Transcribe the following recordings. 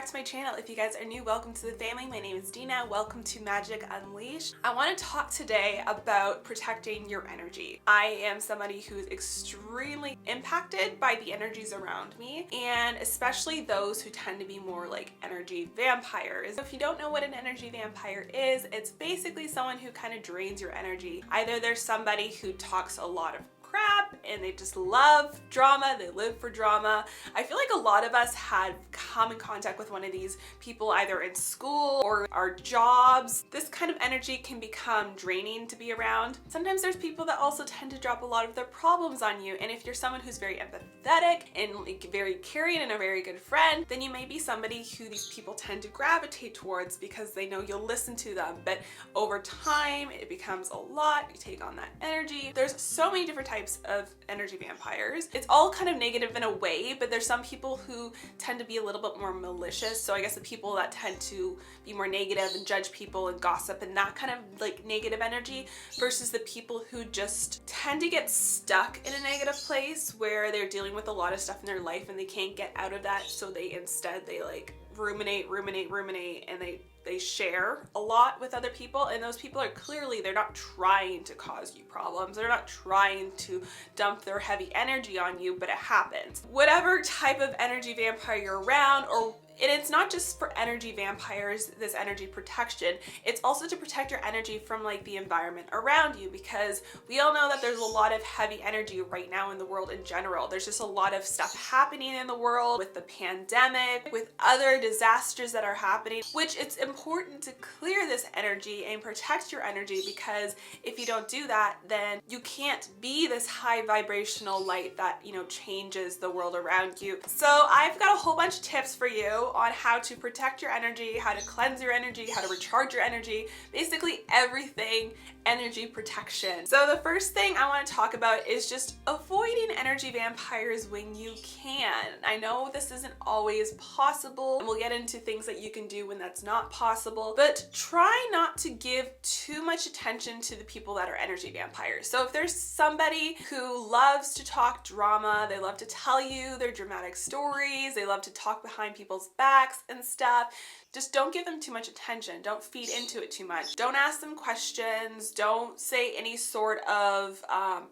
to my channel. If you guys are new, welcome to the family. My name is Dina. Welcome to Magic Unleashed. I want to talk today about protecting your energy. I am somebody who's extremely impacted by the energies around me, and especially those who tend to be more like energy vampires. If you don't know what an energy vampire is, it's basically someone who kind of drains your energy. Either there's somebody who talks a lot of crap and they just love drama, they live for drama. I feel like a lot of us had come in contact with one of these people either in school or our jobs. This kind of energy can become draining to be around. Sometimes there's people that also tend to drop a lot of their problems on you, and if you're someone who's very empathetic and like very caring and a very good friend, then you may be somebody who these people tend to gravitate towards because they know you'll listen to them. But over time it becomes a lot, you take on that energy. There's so many different types of energy vampires. It's all kind of negative in a way, but there's some people who tend to be a little bit more malicious. So I guess the people that tend to be more negative and judge people and gossip and that kind of like negative energy, versus the people who just tend to get stuck in a negative place where they're dealing with a lot of stuff in their life and they can't get out of that. So they like ruminate and they share a lot with other people, and those people are clearly, they're not trying to cause you problems. They're not trying to dump their heavy energy on you, but it happens. Whatever type of energy vampire you're around, and it's not just for energy vampires, this energy protection, it's also to protect your energy from like the environment around you, because we all know that there's a lot of heavy energy right now in the world in general. There's just a lot of stuff happening in the world with the pandemic, with other disasters that are happening, which it's important to clear this energy and protect your energy, because if you don't do that, then you can't be this high vibrational light that, you know, changes the world around you. So I've got a whole bunch of tips for you on how to protect your energy, how to cleanse your energy, how to recharge your energy, basically everything energy protection. So the first thing I want to talk about is just avoiding energy vampires when you can. I know this isn't always possible, and we'll get into things that you can do when that's not possible, but try not to give too much attention to the people that are energy vampires. So if there's somebody who loves to talk drama, they love to tell you their dramatic stories, they love to talk behind people's backs and stuff, just don't give them too much attention. Don't feed into it too much. Don't ask them questions. Don't say any sort of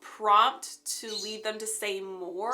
prompt to lead them to say more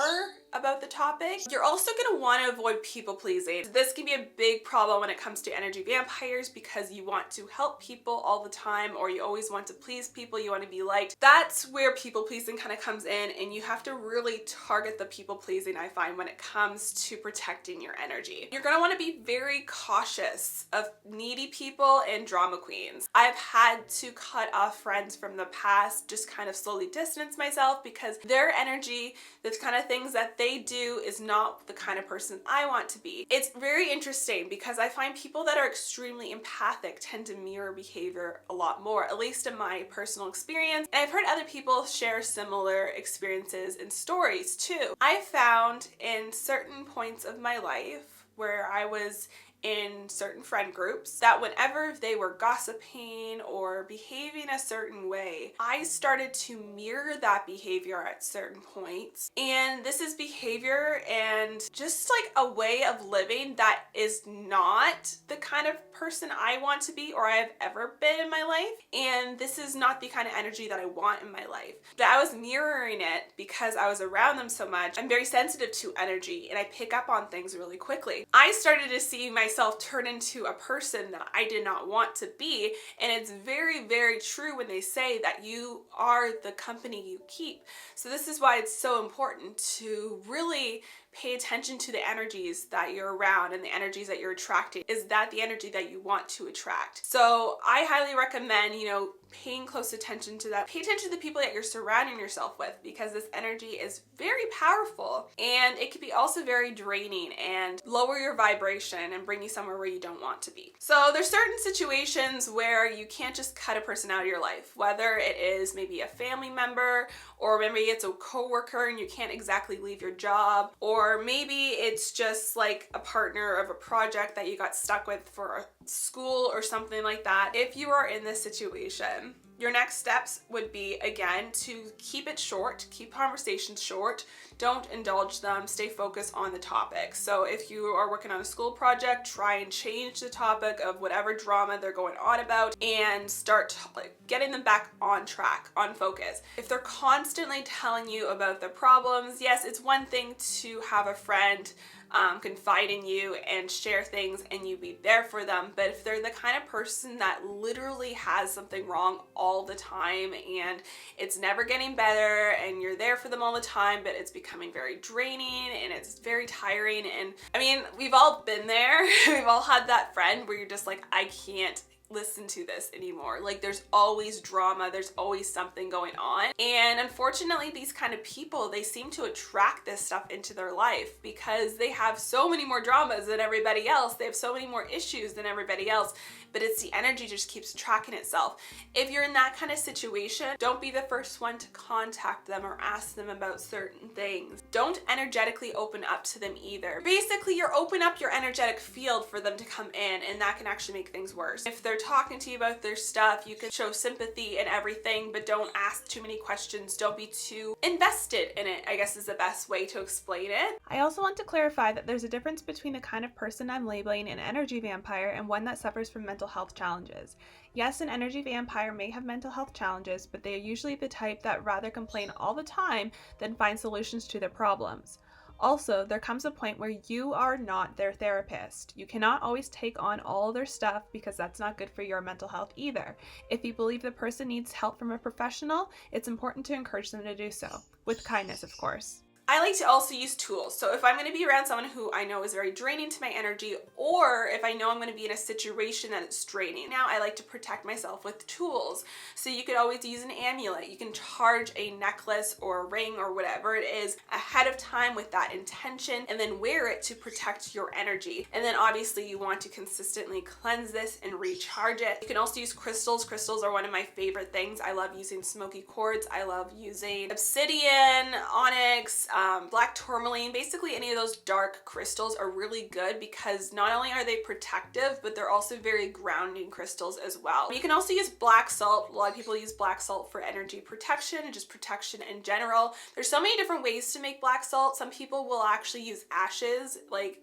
about the topic. You're also going to want to avoid people pleasing. This can be a big problem when it comes to energy vampires, because you want to help people all the time, or you always want to please people, you want to be liked. That's where people pleasing kind of comes in, and you have to really target the people pleasing, I find, when it comes to protecting your energy. You're going to want to be very cautious of needy people and drama queens. I've had to cut off friends from the past, just kind of slowly distance myself, because their energy, the kind of things that they do, is not the kind of person I want to be. It's very interesting because I find people that are extremely empathic tend to mirror behavior a lot more, at least in my personal experience. And I've heard other people share similar experiences and stories too. I found in certain points of my life where I was in certain friend groups that whenever they were gossiping or behaving a certain way, I started to mirror that behavior at certain points. And this is behavior and just like a way of living that is not the kind of person I want to be or I've ever been in my life. And this is not the kind of energy that I want in my life. That I was mirroring it because I was around them so much. I'm very sensitive to energy and I pick up on things really quickly. I started to see myself turn into a person that I did not want to be, and it's very, very true when they say that you are the company you keep. So this is why it's so important to really pay attention to the energies that you're around and the energies that you're attracting. Is that the energy that you want to attract? So I highly recommend, you know, paying close attention to that. Pay attention to the people that you're surrounding yourself with, because this energy is very powerful and it can be also very draining and lower your vibration and bring you somewhere where you don't want to be. So there's certain situations where you can't just cut a person out of your life, whether it is maybe a family member, or maybe it's a coworker and you can't exactly leave your job, or maybe it's just like a partner of a project that you got stuck with for school or something like that. If you are in this situation, Your next steps would be, again, to keep it short, keep conversations short, don't indulge them, stay focused on the topic. So if you are working on a school project, try and change the topic of whatever drama they're going on about and start getting them back on track, on focus. If they're constantly telling you about their problems, yes, it's one thing to have a friend confide in you and share things and you be there for them, but if they're the kind of person that literally has something wrong all the time and it's never getting better and you're there for them all the time, but it's becoming very draining and it's very tiring, and I mean, we've all been there. We've all had that friend where you're just like, I can't listen to this anymore. Like, there's always drama, there's always something going on. And unfortunately, these kind of people, they seem to attract this stuff into their life because they have so many more dramas than everybody else. They have so many more issues than everybody else, but it's the energy just keeps tracking itself. If you're in that kind of situation, don't be the first one to contact them or ask them about certain things. Don't energetically open up to them either. Basically, you're open up your energetic field for them to come in, and that can actually make things worse. If they're talking to you about their stuff, you can show sympathy and everything, but don't ask too many questions. Don't be too invested in it, I guess is the best way to explain it. I also want to clarify that there's a difference between the kind of person I'm labeling an energy vampire and one that suffers from mental health challenges. Yes, an energy vampire may have mental health challenges, but they are usually the type that rather complain all the time than find solutions to their problems. Also, there comes a point where you are not their therapist. You cannot always take on all their stuff because that's not good for your mental health either. If you believe the person needs help from a professional, it's important to encourage them to do so, with kindness, of course. I like to also use tools. So if I'm going to be around someone who I know is very draining to my energy, or if I know I'm going to be in a situation that it's draining, now I like to protect myself with tools. So you could always use an amulet. You can charge a necklace or a ring or whatever it is ahead of time with that intention, and then wear it to protect your energy. And then obviously you want to consistently cleanse this and recharge it. You can also use crystals. Crystals are one of my favorite things. I love using smoky quartz. I love using obsidian, onyx, black tourmaline. Basically any of those dark crystals are really good because not only are they protective, but they're also very grounding crystals as well. You can also use black salt. A lot of people use black salt for energy protection and just protection in general. There's so many different ways to make black salt. Some people will actually use ashes,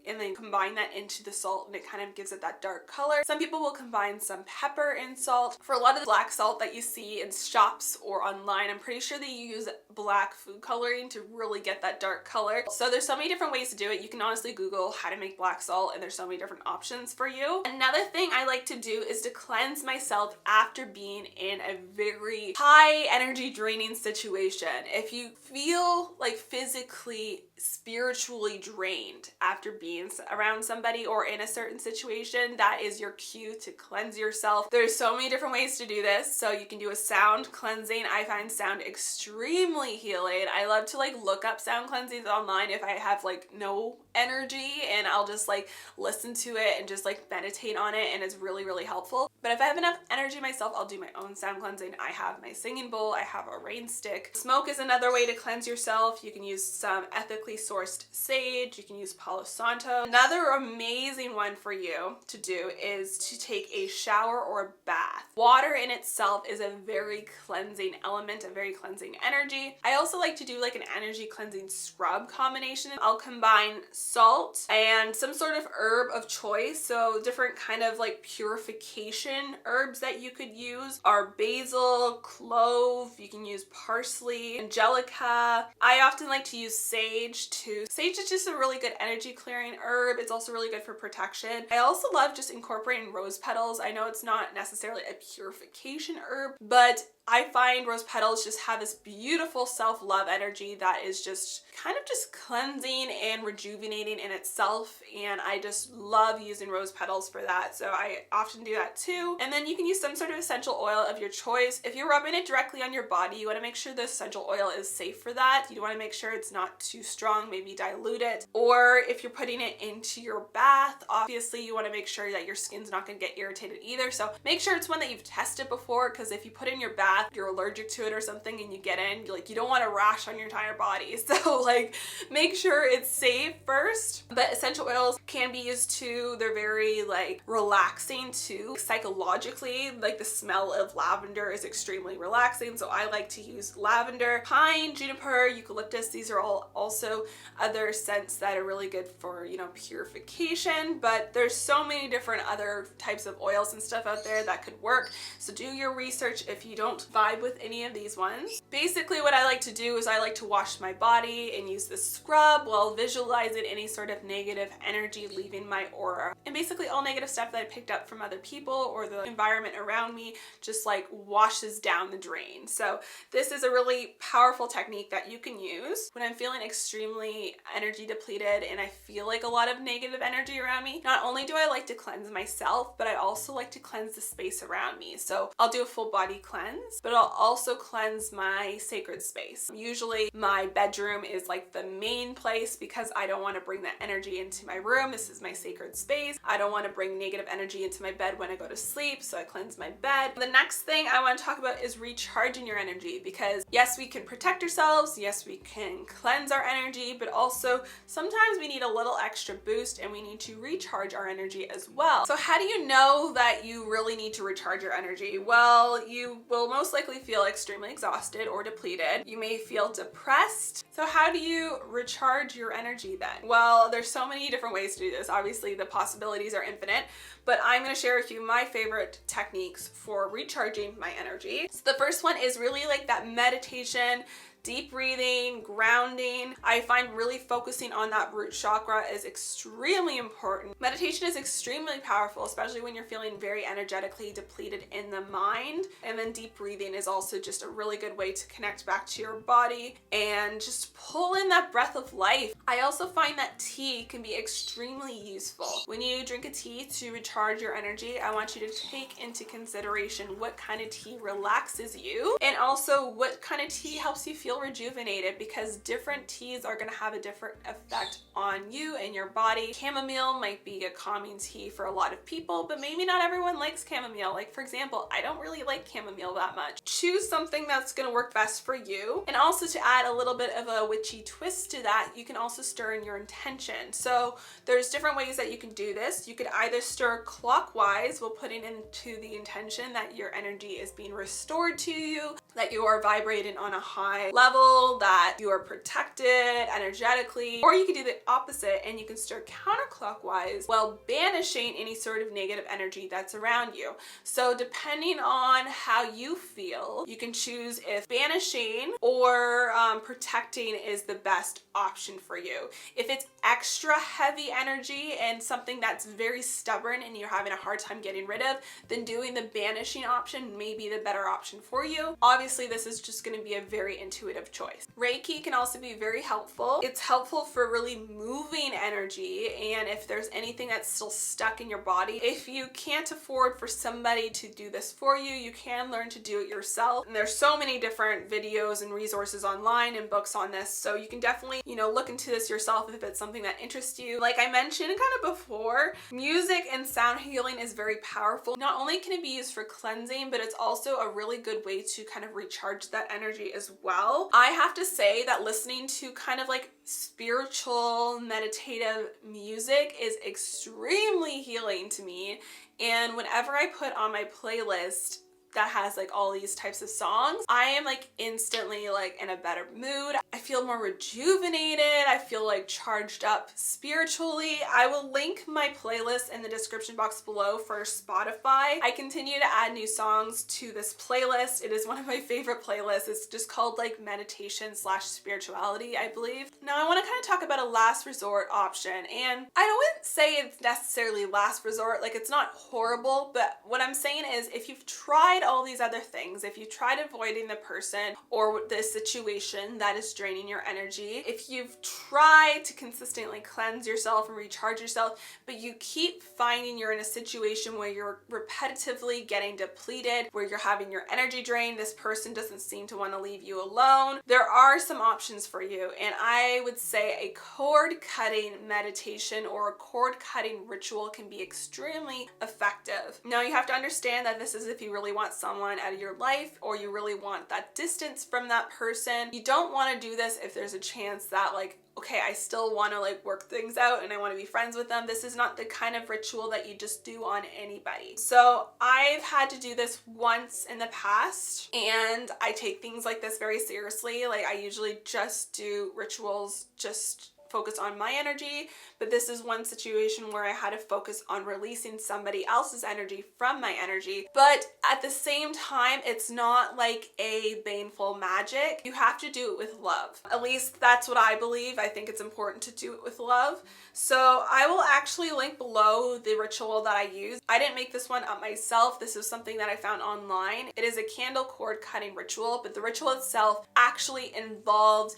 and then combine that into the salt, and it kind of gives it that dark color. Some people will combine some pepper and salt. For a lot of the black salt that you see in shops or online, I'm pretty sure they use black food coloring to really get that dark color. So there's so many different ways to do it. You can honestly Google how to make black salt and there's so many different options for you. Another thing I like to do is to cleanse myself after being in a very high energy draining situation. If you feel like physically, spiritually drained after being around somebody or in a certain situation, that is your cue to cleanse yourself. There's so many different ways to do this. So you can do a sound cleansing. I find sound extremely healing. I love to look up sound cleansings online if I have no energy, and I'll just listen to it and just meditate on it, and it's really, really helpful. But if I have enough energy myself, I'll do my own sound cleansing. I have my singing bowl, I have a rain stick. Smoke is another way to cleanse yourself. You can use some ethically sourced sage, you can use Palo Santo. Another amazing one for you to do is to take a shower or a bath. Water in itself is a very cleansing element, a very cleansing energy. I also like to do an energy cleansing scrub combination. I'll combine salt and some sort of herb of choice. So different kind of purification herbs that you could use are basil, clove, you can use parsley, angelica. I often like to use sage too. Sage is just a really good energy clearing herb. It's also really good for protection. I also love just incorporating rose petals. I know it's not necessarily a purification herb, but I find rose petals just have this beautiful self-love energy that is just kind of just cleansing and rejuvenating in itself, and I just love using rose petals for that, so I often do that too. And then you can use some sort of essential oil of your choice. If you're rubbing it directly on your body, you want to make sure the essential oil is safe for that. You want to make sure it's not too strong, maybe dilute it. Or if you're putting it into your bath, obviously you want to make sure that your skin's not going to get irritated either, so make sure it's one that you've tested before, because if you put in your bath bath, you're allergic to it or something, and you get in, you don't want to rash on your entire body. So like make sure it's safe first. But essential oils can be used too. They're very like relaxing too. Psychologically, like the smell of lavender is extremely relaxing. So I like to use lavender, pine, juniper, eucalyptus. These are all also other scents that are really good for, you know, purification. But there's so many different other types of oils and stuff out there that could work. So do your research if you don't vibe with any of these ones. Basically what I like to do is I like to wash my body and use this scrub while visualizing any sort of negative energy leaving my aura. And basically all negative stuff that I picked up from other people or the environment around me just like washes down the drain. So this is a really powerful technique that you can use when I'm feeling extremely energy depleted and I feel like a lot of negative energy around me. Not only do I like to cleanse myself, but I also like to cleanse the space around me. So I'll do a full body cleanse, but I'll also cleanse my sacred space. Usually my bedroom is like the main place because I don't want to bring that energy into my room. This is my sacred space. I don't want to bring negative energy into my bed when I go to sleep, so I cleanse my bed. The next thing I want to talk about is recharging your energy, because yes, we can protect ourselves, yes, we can cleanse our energy, but also sometimes we need a little extra boost and we need to recharge our energy as well. So how do you know that you really need to recharge your energy? Well, you will most likely feel extremely exhausted or depleted. You may feel depressed. So how do you recharge your energy then? Well, there's so many different ways to do this. Obviously, the possibilities are infinite, but I'm going to share with you my favorite techniques for recharging my energy. So the first one is really like that meditation, deep breathing, grounding. I find really focusing on that root chakra is extremely important. Meditation is extremely powerful, especially when you're feeling very energetically depleted in the mind. And then deep breathing is also just a really good way to connect back to your body and just pull in that breath of life. I also find that tea can be extremely useful. When you drink a tea to recharge your energy, I want you to take into consideration what kind of tea relaxes you and also what kind of tea helps you feel rejuvenated, because different teas are going to have a different effect on you and your body. Chamomile might be a calming tea for a lot of people, but maybe not everyone likes chamomile. Like for example, I don't really like chamomile that much. Choose something that's going to work best for you. And also to add a little bit of a witchy twist to that, you can also stir in your intention. So there's different ways that you can do this. You could either stir clockwise while putting into the intention that your energy is being restored to you, that you are vibrating on a high level, that you are protected energetically, or you can do the opposite and you can stir counterclockwise while banishing any sort of negative energy that's around you. So depending on how you feel, you can choose if banishing or protecting is the best option for you. If it's extra heavy energy and something that's very stubborn and you're having a hard time getting rid of, then doing the banishing option may be the better option for you. Obviously, this is just going to be a very intuitive choice. Reiki can also be very helpful. It's helpful for really moving energy, and if there's anything that's still stuck in your body, if you can't afford for somebody to do this for you, you can learn to do it yourself. And there's so many different videos and resources online and books on this, so you can definitely, you know, look into this yourself if it's something that interests you. Like I mentioned kind of before, music and sound healing is very powerful. Not only can it be used for cleansing, but it's also a really good way to kind of recharge that energy as well. I have to say that listening to kind of like spiritual meditative music is extremely healing to me, and whenever I put on my playlist that has like all these types of songs, I am like instantly like in a better mood. I feel more rejuvenated. I feel like charged up spiritually. I will link my playlist in the description box below for Spotify. I continue to add new songs to this playlist. It is one of my favorite playlists. It's just called like meditation / spirituality, I believe. Now I want to kind of talk about a last resort option, and I wouldn't say it's necessarily last resort. Like it's not horrible, but what I'm saying is if you've tried all these other things, if you've tried avoiding the person or the situation that is draining your energy, if you've tried to consistently cleanse yourself and recharge yourself, but you keep finding you're in a situation where you're repetitively getting depleted, where you're having your energy drained, this person doesn't seem to want to leave you alone, there are some options for you. And I would say a cord cutting meditation or a cord cutting ritual can be extremely effective. Now you have to understand that this is if you really want want someone out of your life or you really want that distance from that person, you don't want to do this if there's a chance that like, okay, I still want to like work things out and I want to be friends with them. This is not the kind of ritual that you just do on anybody. So I've had to do this once in the past and I take things like this very seriously. Like I usually just do rituals just focus on my energy, but this is one situation where I had to focus on releasing somebody else's energy from my energy. But at the same time, it's not like a baneful magic. You have to do it with love. At least that's what I believe. I think it's important to do it with love. So I will actually link below the ritual that I use. I didn't make this one up myself. This is something that I found online. It is a candle cord cutting ritual, but the ritual itself actually involves,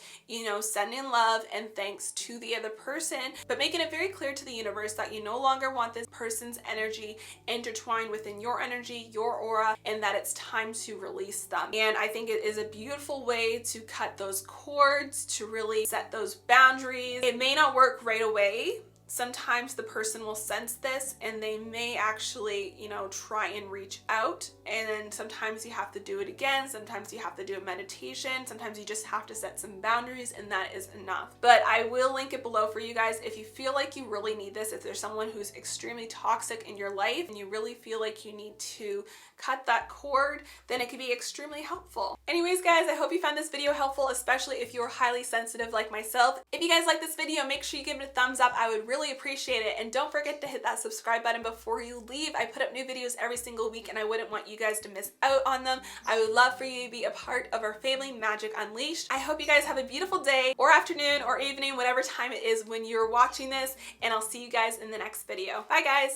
sending love and thanks to the other person, but making it very clear to the universe that you no longer want this person's energy intertwined within your energy, your aura, and that it's time to release them. And I think it is a beautiful way to cut those cords, to really set those boundaries. It may not work right away. Sometimes the person will sense this and they may actually, try and reach out. And then sometimes you have to do it again. Sometimes you have to do a meditation. Sometimes you just have to set some boundaries and that is enough. But I will link it below for you guys if you feel like you really need this. If there's someone who's extremely toxic in your life and you really feel like you need to cut that cord, then it could be extremely helpful. Anyways, guys, I hope you found this video helpful, especially if you're highly sensitive like myself. If you guys like this video, make sure you give it a thumbs up. I would really appreciate it. And don't forget to hit that subscribe button before you leave. I put up new videos every single week and I wouldn't want you guys to miss out on them. I would love for you to be a part of our family, Magic Unleashed. I hope you guys have a beautiful day or afternoon or evening, whatever time it is when you're watching this, and I'll see you guys in the next video. Bye, guys.